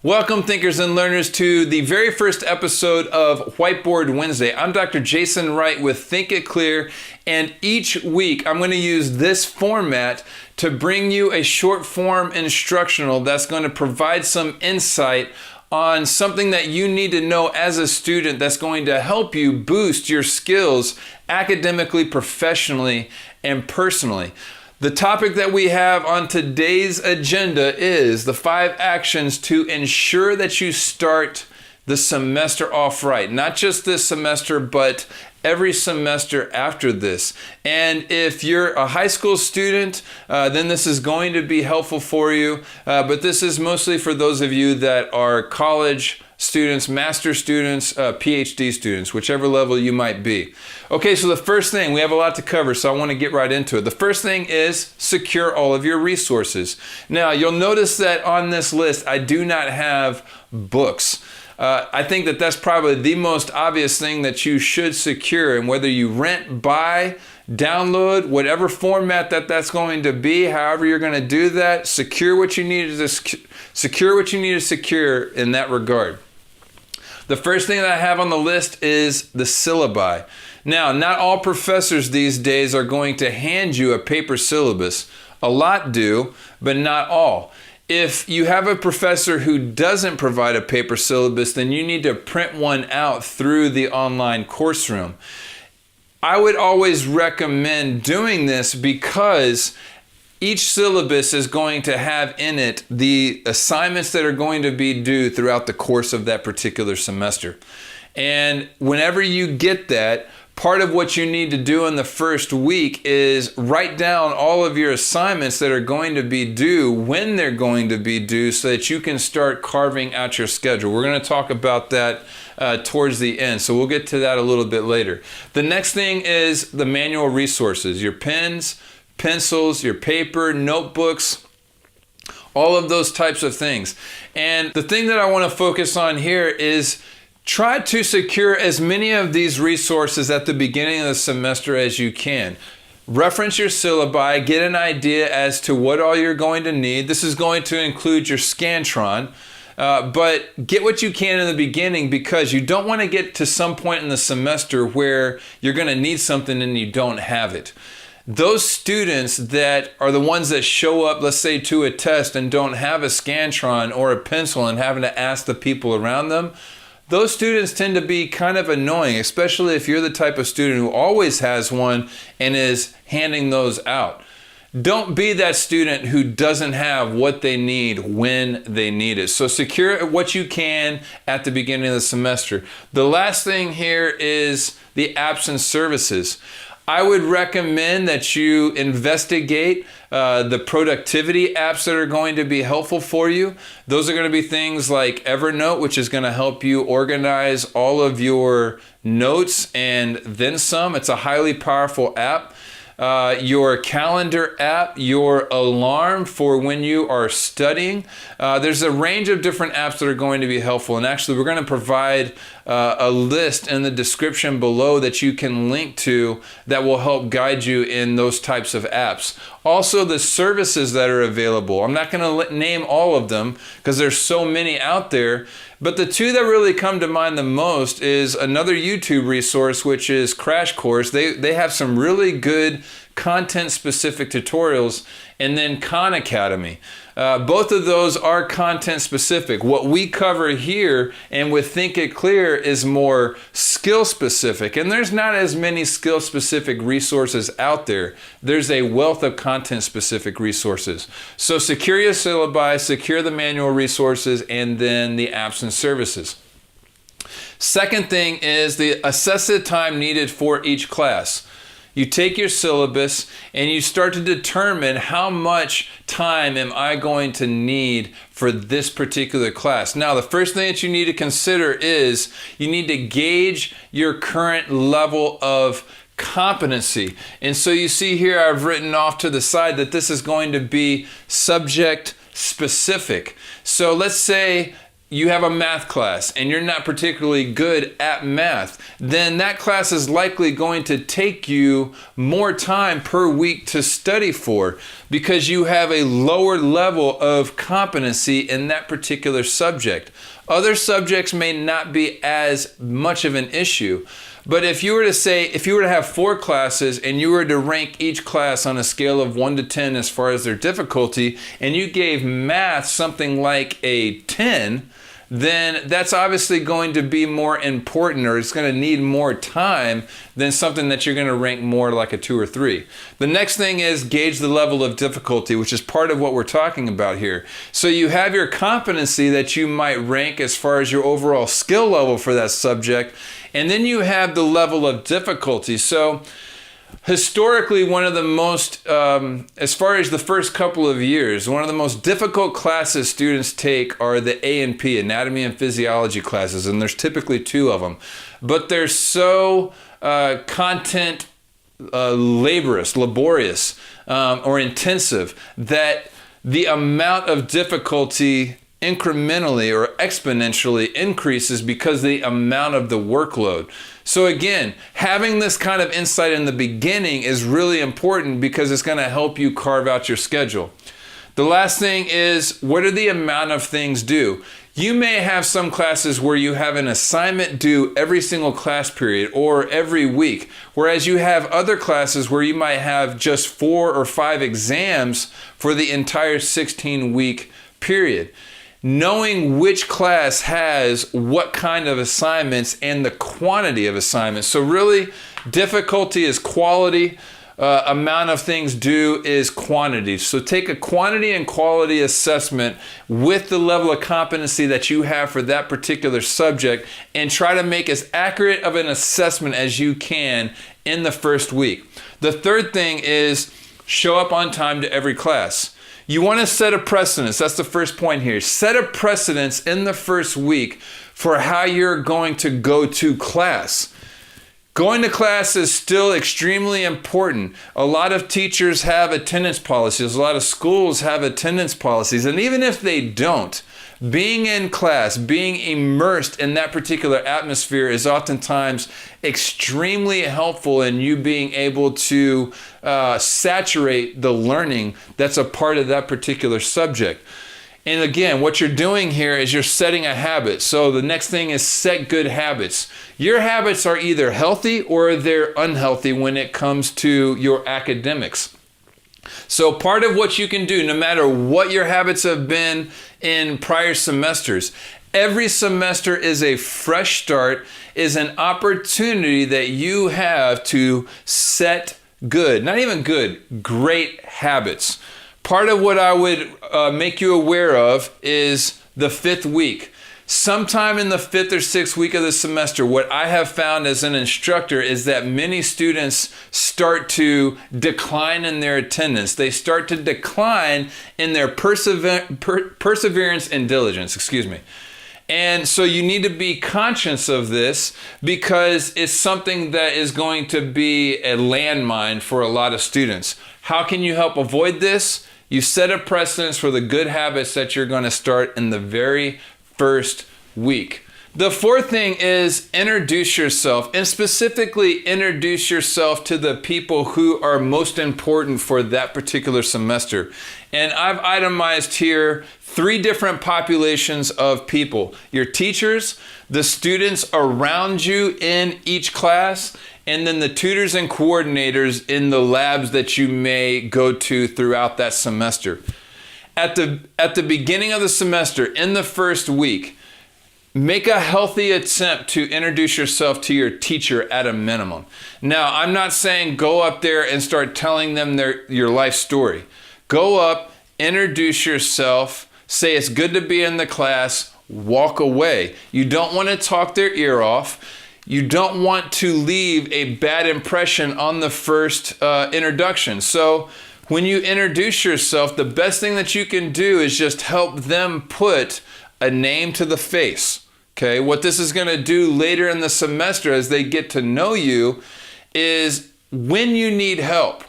Welcome, thinkers and learners, to the very first episode of Whiteboard Wednesday. I'm Dr. Jason Wright with Think It Clear, and each week I'm going to use this format to bring you a short form instructional that's going to provide some insight on something that you need to know as a student that's going to help you boost your skills academically, professionally, and personally. The topic that we have on today's agenda is the 5 actions to ensure that you start the semester off right. Not just this semester, but every semester after this. And if you're a high school student, then this is going to be helpful for you. But this is mostly for those of you that are college students, master students, PhD students, whichever level you might be. Okay, so the first thing, we have a lot to cover, so I want to get right into it. The first thing is secure all of your resources. Now, you'll notice that on this list, I do not have books. I think that that's probably the most obvious thing that you should secure, and whether you rent, buy, download, whatever format that's going to be, however you're going to do that, secure what you need to secure in that regard. The first thing that I have on the list is the syllabi. Now, not all professors these days are going to hand you a paper syllabus. A lot do, but not all. If you have a professor who doesn't provide a paper syllabus, then you need to print one out through the online course room. I would always recommend doing this because each syllabus is going to have in it the assignments that are going to be due throughout the course of that particular semester. And whenever you get that, part of what you need to do in the first week is write down all of your assignments that are going to be due, when they're going to be due, so that you can start carving out your schedule. We're going to talk about that towards the end, so we'll get to that a little bit later. The next thing is the manual resources, your pens, pencils, your paper, notebooks, all of those types of things. And the thing that I want to focus on here is try to secure as many of these resources at the beginning of the semester as you can. Reference your syllabi, get an idea as to what all you're going to need. This is going to include your Scantron, but get what you can in the beginning, because you don't want to get to some point in the semester where you're going to need something and you don't have it. Those students that are the ones that show up, let's say, to a test and don't have a Scantron or a pencil and having to ask the people around them, those students tend to be kind of annoying, especially if you're the type of student who always has one and is handing those out. Don't be that student who doesn't have what they need when they need it. So secure what you can at the beginning of the semester. The last thing here is the apps and services. I would recommend that you investigate the productivity apps that are going to be helpful for you. Those are going to be things like Evernote, which is going to help you organize all of your notes and then some. It's a highly powerful app. Your calendar app, your alarm for when you are studying. There's a range of different apps that are going to be helpful. And actually, we're going to provide a list in the description below that you can link to that will help guide you in those types of apps. Also, the services that are available. I'm not going to name all of them because there's so many out there. But the two that really come to mind the most is another YouTube resource, which is Crash Course. They have some really good content-specific tutorials, and then Khan Academy. Both of those are content-specific. What we cover here and with Think It Clear is more skill-specific, and there's not as many skill-specific resources out there. There's a wealth of content-specific resources. So secure your syllabi, secure the manual resources, and then the apps and services. Second thing is the assess the time needed for each class. You take your syllabus and you start to determine how much time am I going to need for this particular class. Now, the first thing that you need to consider is you need to gauge your current level of competency. And so you see here I've written off to the side that this is going to be subject specific. So let's say you have a math class and you're not particularly good at math, then that class is likely going to take you more time per week to study for because you have a lower level of competency in that particular subject. Other subjects may not be as much of an issue. But if you were to have 4 classes and you were to rank each class on a scale of 1 to 10 as far as their difficulty, and you gave math something like a 10, then that's obviously going to be more important, or it's going to need more time than something that you're going to rank more like a 2 or 3. The next thing is gauge the level of difficulty, which is part of what we're talking about here. So you have your competency that you might rank as far as your overall skill level for that subject, and then you have the level of difficulty. So historically, one of the most, as far as the first couple of years, one of the most difficult classes students take are the A&P, Anatomy and Physiology classes, and there's typically 2 of them. But they're so content laborious, or intensive that the amount of difficulty incrementally or exponentially increases because of the amount of the workload. So again, having this kind of insight in the beginning is really important because it's going to help you carve out your schedule. The last thing is, what are the amount of things due? You may have some classes where you have an assignment due every single class period or every week, whereas you have other classes where you might have just 4 or 5 exams for the entire 16-week period. Knowing which class has what kind of assignments and the quantity of assignments. So really, difficulty is quality, amount of things due is quantity. So take a quantity and quality assessment with the level of competency that you have for that particular subject and try to make as accurate of an assessment as you can in the first week. The third thing is show up on time to every class. You want to set a precedence. That's the first point here. Set a precedence in the first week for how you're going to go to class. Going to class is still extremely important. A lot of teachers have attendance policies. A lot of schools have attendance policies. And even if they don't, being in class, being immersed in that particular atmosphere is oftentimes extremely helpful in you being able to saturate the learning that's a part of that particular subject. And again, what you're doing here is you're setting a habit. So the next thing is set good habits. Your habits are either healthy or they're unhealthy when it comes to your academics. So part of what you can do, no matter what your habits have been in prior semesters, every semester is a fresh start, is an opportunity that you have to set good, not even good, great habits. Part of what I would make you aware of is the 5th week. Sometime in the 5th or 6th week of the semester, what I have found as an instructor is that many students start to decline in their attendance. They start to decline in their perseverance and diligence, And so you need to be conscious of this because it's something that is going to be a landmine for a lot of students. How can you help avoid this? You set a precedence for the good habits that you're going to start in the very first week. The 4th thing is introduce yourself, and specifically introduce yourself to the people who are most important for that particular semester. And I've itemized here 3 different populations of people: your teachers, the students around you in each class, and then the tutors and coordinators in the labs that you may go to throughout that semester. At the beginning of the semester, in the first week, make a healthy attempt to introduce yourself to your teacher at a minimum. Now, I'm not saying go up there and start telling them your life story. Go up, introduce yourself, say it's good to be in the class, walk away. You don't want to talk their ear off. You don't want to leave a bad impression on the first introduction. So when you introduce yourself, the best thing that you can do is just help them put a name to the face. Okay, what this is going to do later in the semester as they get to know you is when you need help,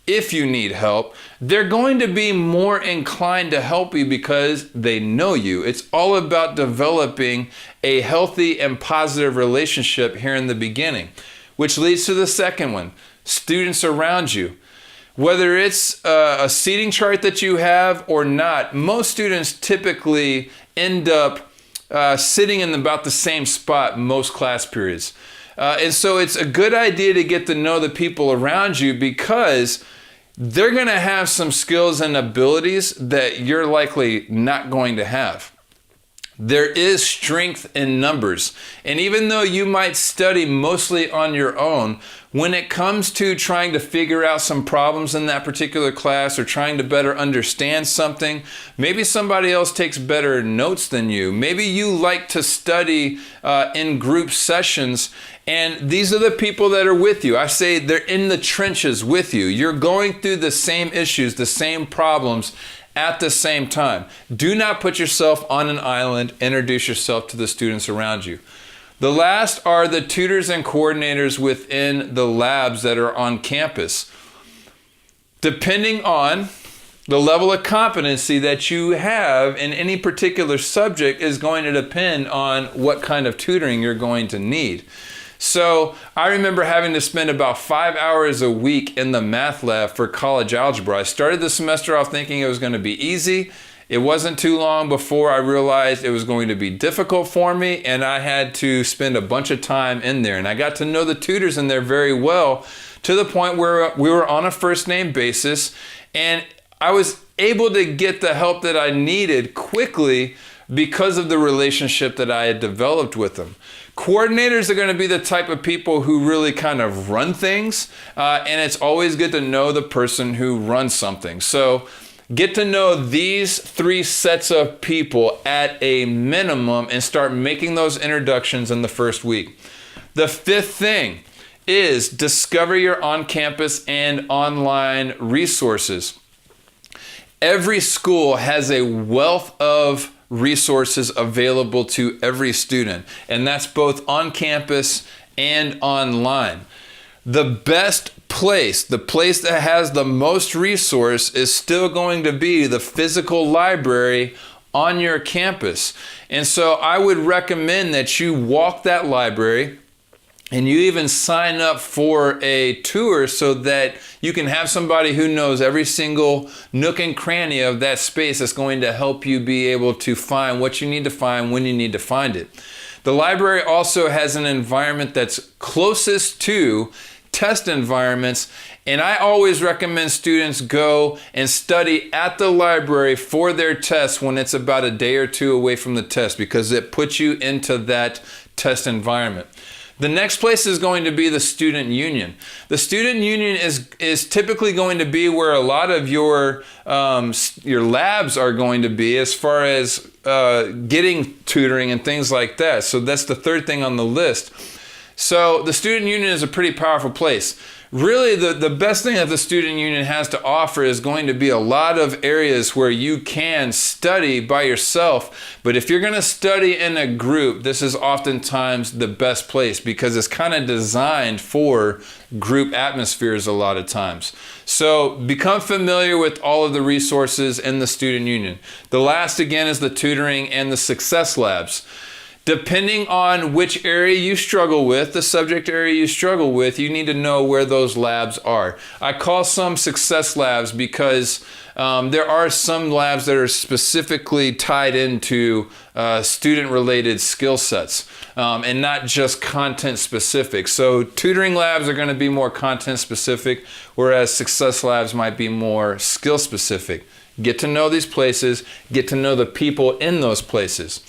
if you need help, they're going to be more inclined to help you because they know you. It's all about developing a healthy and positive relationship here in the beginning, which leads to the second one, students around you. Whether it's a seating chart that you have or not, most students typically end up sitting in about the same spot most class periods. And so it's a good idea to get to know the people around you because they're going to have some skills and abilities that you're likely not going to have. There is strength in numbers. And even though you might study mostly on your own, when it comes to trying to figure out some problems in that particular class or trying to better understand something, maybe somebody else takes better notes than you. Maybe you like to study in group sessions, and these are the people that are with you. I say they're in the trenches with you. You're going through the same issues, the same problems at the same time. Do not put yourself on an island. Introduce yourself to the students around you. The last are the tutors and coordinators within the labs that are on campus. Depending on the level of competency that you have in any particular subject is going to depend on what kind of tutoring you're going to need. So I remember having to spend about 5 hours a week in the math lab for college algebra. I started the semester off thinking it was going to be easy. It wasn't too long before I realized it was going to be difficult for me, and I had to spend a bunch of time in there. And I got to know the tutors in there very well to the point where we were on a first name basis, and I was able to get the help that I needed quickly because of the relationship that I had developed with them. Coordinators are going to be the type of people who really kind of run things, and it's always good to know the person who runs something. So get to know these three sets of people at a minimum and start making those introductions in the first week. The fifth thing is discover your on-campus and online resources. Every school has a wealth of resources available to every student, and that's both on campus and online. The best place, the place that has the most resource, is still going to be the physical library on your campus. And so I would recommend that you walk that library and you even sign up for a tour so that you can have somebody who knows every single nook and cranny of that space that's going to help you be able to find what you need to find when you need to find it. The library also has an environment that's closest to test environments, and I always recommend students go and study at the library for their tests when it's about a day or two away from the test, because it puts you into that test environment. The next place is going to be the student union. The student union is typically going to be where a lot of your labs are going to be as far as getting tutoring and things like that. So that's the third thing on the list. So the student union is a pretty powerful place. Really, the best thing that the student union has to offer is going to be a lot of areas where you can study by yourself. But if you're going to study in a group, this is oftentimes the best place because it's kind of designed for group atmospheres a lot of times. So become familiar with all of the resources in the student union. The last, again, is the tutoring and the success labs. Depending on which area you struggle with, the subject area you struggle with, you need to know where those labs are. I call some success labs because there are some labs that are specifically tied into student-related skill sets and not just content specific. So tutoring labs are going to be more content specific, whereas success labs might be more skill specific. Get to know these places, get to know the people in those places.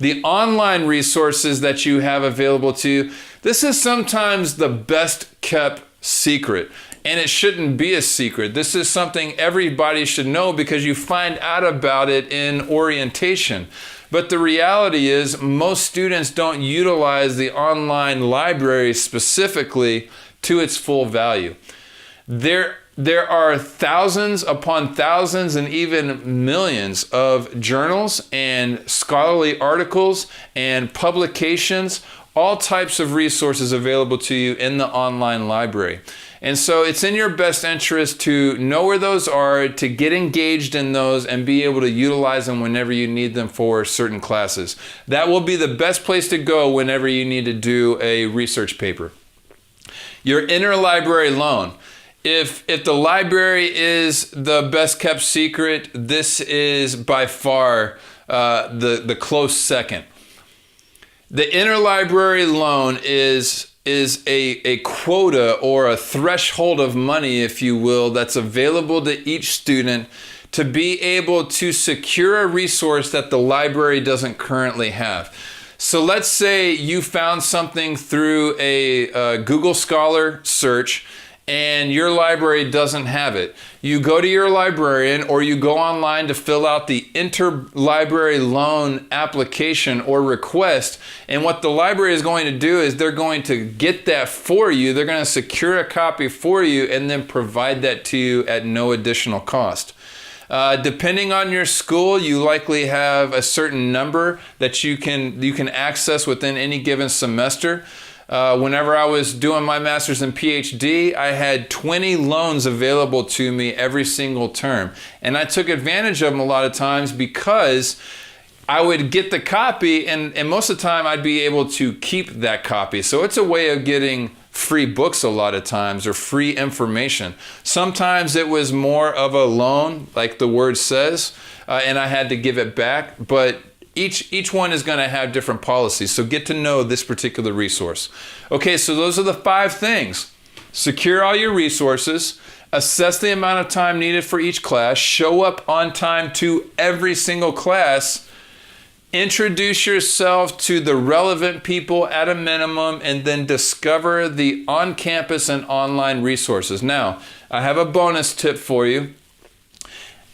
The online resources that you have available to you, this is sometimes the best kept secret. And it shouldn't be a secret. This is something everybody should know because you find out about it in orientation. But the reality is most students don't utilize the online library specifically to its full value. There are thousands upon thousands and even millions of journals and scholarly articles and publications, all types of resources available to you in the online library. And so it's in your best interest to know where those are, to get engaged in those, and be able to utilize them whenever you need them for certain classes. That will be the best place to go whenever you need to do a research paper. Your interlibrary loan. If the library is the best kept secret, this is by far the close second. The interlibrary loan is a quota or a threshold of money, if you will, that's available to each student to be able to secure a resource that the library doesn't currently have. So let's say you found something through a Google Scholar search and your library doesn't have it. You go to your librarian or you go online to fill out the interlibrary loan application or request. And what the library is going to do is they're going to get that for you. They're going to secure a copy for you and then provide that to you at no additional cost. Depending on your school, you likely have a certain number that you can access within any given semester. Whenever I was doing my master's and PhD, I had 20 loans available to me every single term. And I took advantage of them a lot of times because I would get the copy and most of the time I'd be able to keep that copy. So it's a way of getting free books a lot of times, or free information. Sometimes it was more of a loan, like the word says, and I had to give it back. But each one is going to have different policies. So get to know this particular resource. Okay, so those are the 5 things. Secure all your resources, assess the amount of time needed for each class, show up on time to every single class, introduce yourself to the relevant people at a minimum, and then discover the on-campus and online resources. Now, I have a bonus tip for you.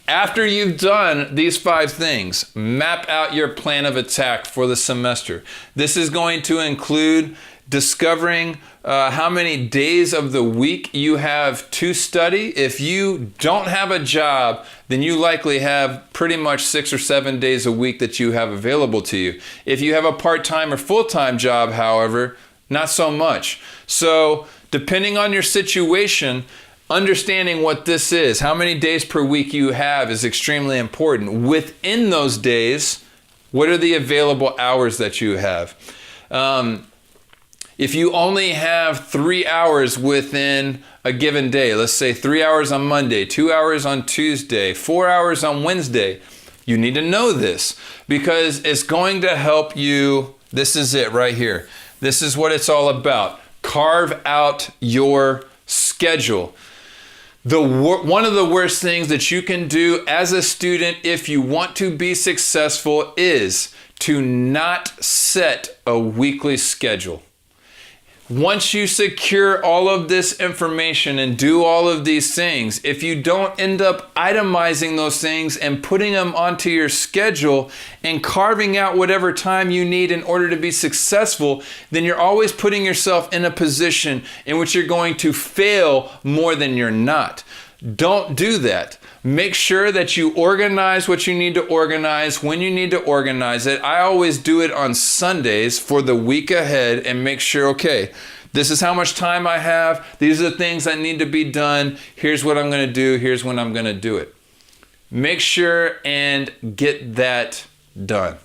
After you've done these 5 things, map out your plan of attack for the semester. This is going to include discovering how many days of the week you have to study. If you don't have a job, then you likely have pretty much 6 or 7 days a week that you have available to you. If you have a part-time or full-time job, however, not so much. So depending on your situation, understanding what this is, how many days per week you have, is extremely important. Within those days, what are the available hours that you have? If you only have 3 hours within a given day, let's say 3 hours on Monday, 2 hours on Tuesday, 4 hours on Wednesday, you need to know this because it's going to help you. This is it right here. This is what it's all about. Carve out your schedule. One of the worst things that you can do as a student if you want to be successful is to not set a weekly schedule. Once you secure all of this information and do all of these things, if you don't end up itemizing those things and putting them onto your schedule and carving out whatever time you need in order to be successful, then you're always putting yourself in a position in which you're going to fail more than you're not. Don't do that. Make sure that you organize what you need to organize when you need to organize it. I always do it on Sundays for the week ahead and make sure, okay, this is how much time I have. These are the things that need to be done. Here's what I'm going to do. Here's when I'm going to do it. Make sure and get that done.